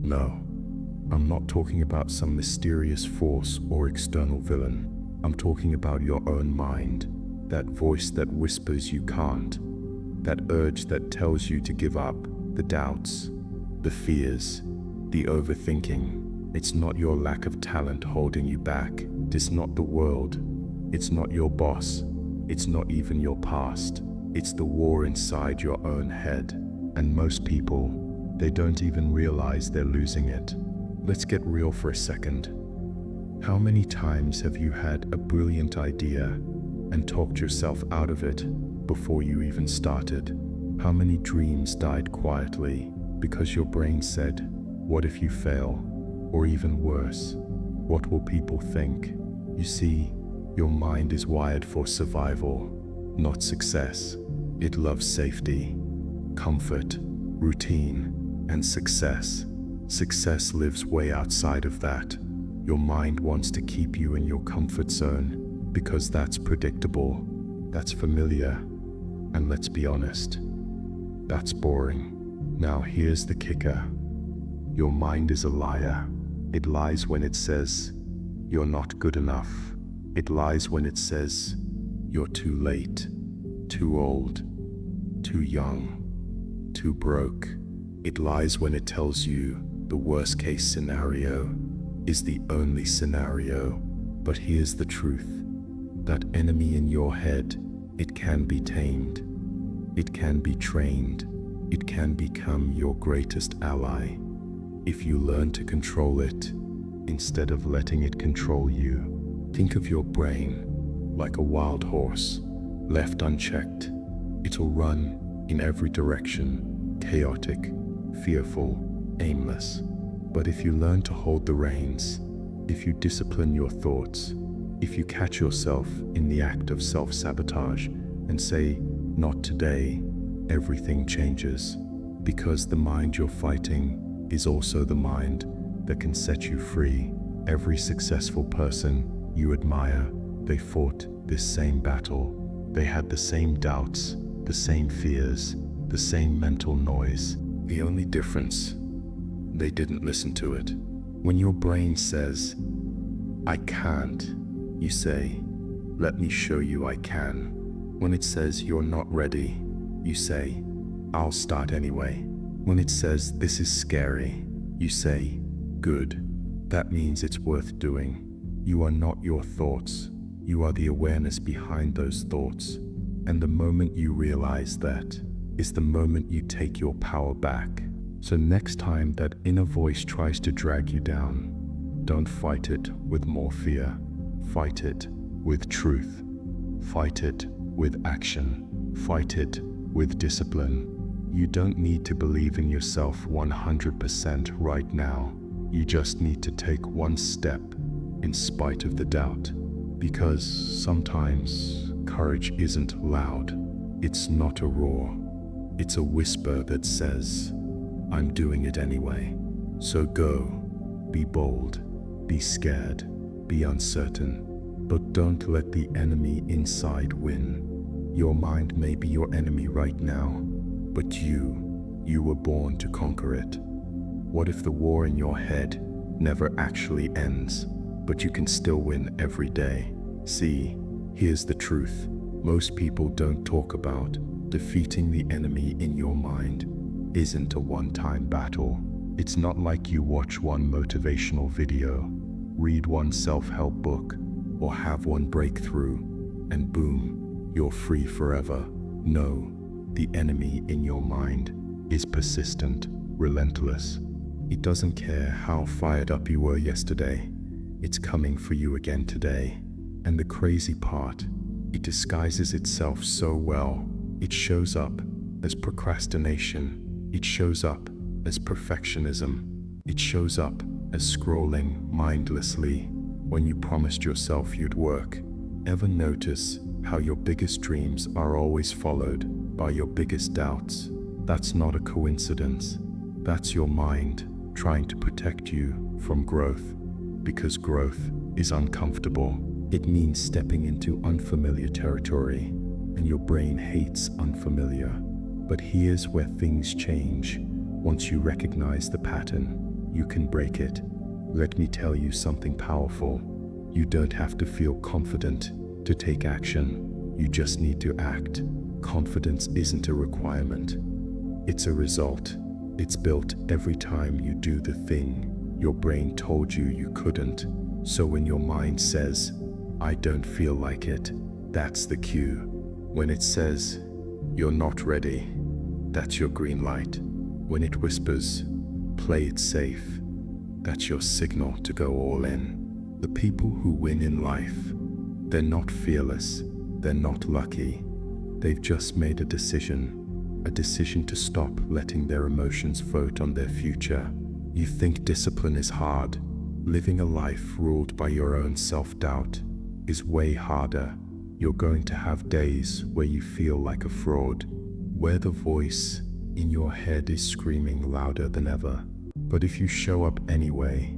No, I'm not talking about some mysterious force or external villain. I'm talking about your own mind, that voice that whispers you can't, that urge that tells you to give up, the doubts, the fears, the overthinking. It's not your lack of talent holding you back. It's not the world. It's not your boss. It's not even your past. It's the war inside your own head. And most people, they don't even realize they're losing it. Let's get real for a second. How many times have you had a brilliant idea and talked yourself out of it before you even started? How many dreams died quietly because your brain said, "What if you fail?" Or even worse, "What will people think?" You see, your mind is wired for survival, not success. It loves safety, comfort, routine, and success. Success lives way outside of that. Your mind wants to keep you in your comfort zone because that's predictable, that's familiar, and let's be honest, that's boring. Now here's the kicker. Your mind is a liar. It lies when it says, you're not good enough. It lies when it says, you're too late, too old, too young, too broke. It lies when it tells you the worst case scenario is the only scenario. But here's the truth. That enemy in your head, it can be tamed. It can be trained. It can become your greatest ally if you learn to control it instead of letting it control you. Think of your brain like a wild horse. Left unchecked, it'll run in every direction, chaotic, fearful, aimless. But if you learn to hold the reins, if you discipline your thoughts, if you catch yourself in the act of self-sabotage and say, "Not today," everything changes. Because the mind you're fighting is also the mind that can set you free. Every successful person you admire, they fought this same battle. They had the same doubts, the same fears, the same mental noise. The only difference, they didn't listen to it. When your brain says, "I can't," you say, "Let me show you I can." When it says you're not ready, you say, "I'll start anyway." When it says this is scary, you say, "Good. That means it's worth doing." You are not your thoughts. You are the awareness behind those thoughts. And the moment you realize that is the moment you take your power back. So next time that inner voice tries to drag you down, don't fight it with more fear. Fight it with truth. Fight it with action. Fight it with discipline. You don't need to believe in yourself 100% right now. You just need to take one step in spite of the doubt. Because sometimes courage isn't loud. It's not a roar. It's a whisper that says, "I'm doing it anyway." So go, be bold, be scared, be uncertain, but don't let the enemy inside win. Your mind may be your enemy right now, but you were born to conquer it. What if the war in your head never actually ends, but you can still win every day? See, here's the truth. Most people don't talk about defeating the enemy in your mind isn't a one-time battle. It's not like you watch one motivational video, read one self-help book, or have one breakthrough, and boom, you're free forever. No, the enemy in your mind is persistent, relentless. It doesn't care how fired up you were yesterday. It's coming for you again today. And the crazy part, it disguises itself so well. It shows up as procrastination. It shows up as perfectionism. It shows up as scrolling mindlessly when you promised yourself you'd work. Ever notice how your biggest dreams are always followed by your biggest doubts? That's not a coincidence. That's your mind trying to protect you from growth. Because growth is uncomfortable. It means stepping into unfamiliar territory, and your brain hates unfamiliar. But here's where things change once you recognize the pattern. you can break it. Let me tell you something powerful. You don't have to feel confident to take action. You just need to act. Confidence isn't a requirement. It's a result. It's built every time you do the thing your brain told you you couldn't. So when your mind says, "I don't feel like it," that's the cue. When it says, "You're not ready," that's your green light. When it whispers, "Play it safe," that's your signal to go all in. The people who win in life, they're not fearless, they're not lucky. They've just made a decision to stop letting their emotions vote on their future. You think discipline is hard? Living a life ruled by your own self-doubt is way harder. You're going to have days where you feel like a fraud, where the voice in your head is screaming louder than ever. But if you show up anyway,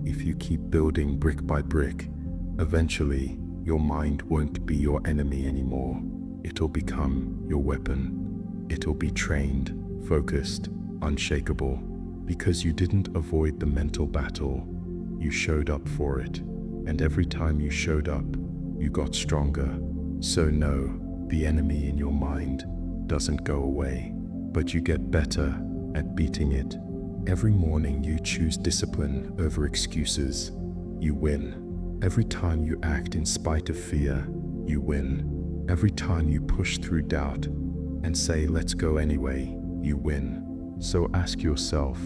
if you keep building brick by brick, eventually your mind won't be your enemy anymore. It'll become your weapon. It'll be trained, focused, unshakable. Because you didn't avoid the mental battle, you showed up for it. And every time you showed up, you got stronger. So no, the enemy in your mind doesn't go away, but you get better at beating it. Every morning you choose discipline over excuses, you win. Every time you act in spite of fear, you win. Every time you push through doubt and say, "Let's go anyway," you win. So ask yourself,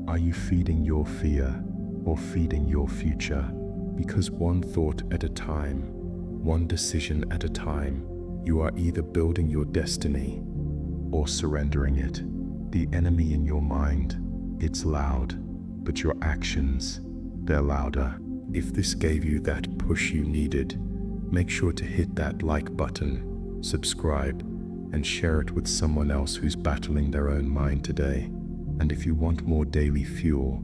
are you feeding your fear or feeding your future? Because one thought at a time, one decision at a time, you are either building your destiny or surrendering it. The enemy in your mind, it's loud, but your actions, they're louder. If this gave you that push you needed, make sure to hit that like button, subscribe, and share it with someone else who's battling their own mind today. And if you want more daily fuel,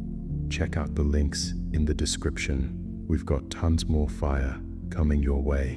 check out the links in the description. We've got tons more fire coming your way.